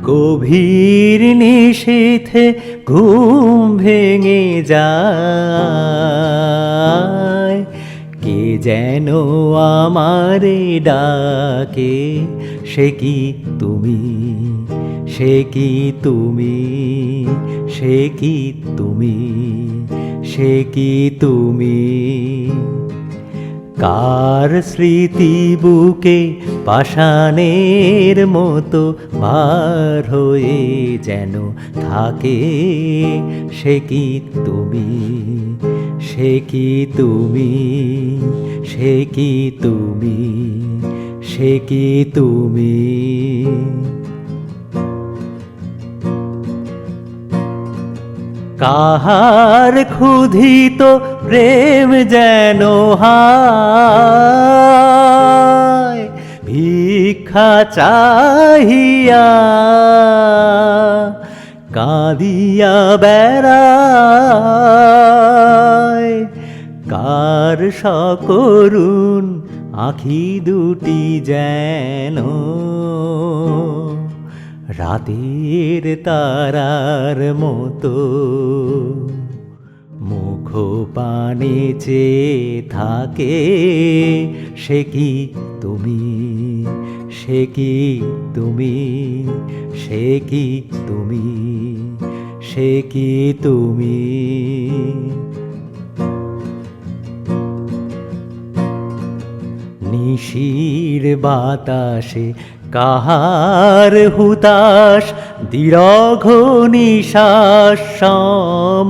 গভীর নিশীথে ঘুম ভেঙে যায়, কে যেন আমারে ডাকে, সে কি তুমি, সে কি তুমি, সে কি তুমি, সে কি তুমি। কার স্মৃতি বুকে পাষাণের মতো ভার হয়ে যেন থাকে, সে কি তুমি, সে কি তুমি, সে কি তুমি, সে কি তুমি। কাহার ক্ষুধিত প্রেম যেন হায়, ভিক্ষা চাহিয়া কাঁদিয়া বেড়ায়। কার সকরুণ আখি দুটি যেন রাতের তারার মতো, মুখ পানে চেয়ে থাকে, সে কি তুমি, সে কি তুমি, সে কি তুমি, সে কি তুমি। নিশির বাতাসে কাহার হুতাশ, দীর্ঘ নিশ্বাস সম,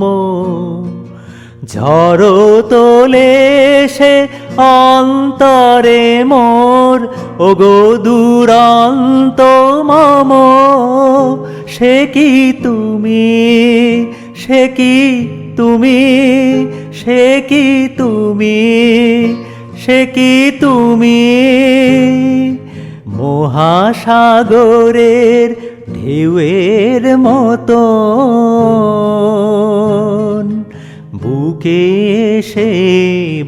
ঝড় তোলে সে অন্তরে মোর, ওগো দুরন্ত মম। সে কি তুমি, সে কি তুমি, সে কি তুমি, সে কি তুমি। মহাসাগরের ঢেউয়ের মতো বুকে এসে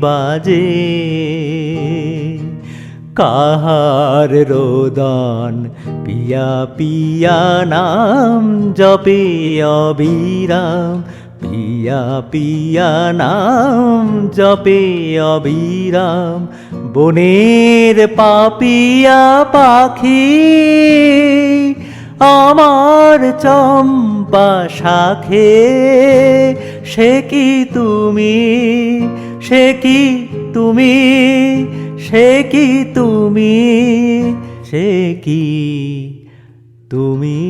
বাজে, কাহার রোদন পিয়া পিয়া নাম জপে অবিরাম, পিয়া পিয়া নাম জপে অবিরাম। বনের পাপিয়া পাখি আমার চম্পা শাখে, সে কি তুমি, সে কি তুমি, সে কি তুমি, সে কি তুমি।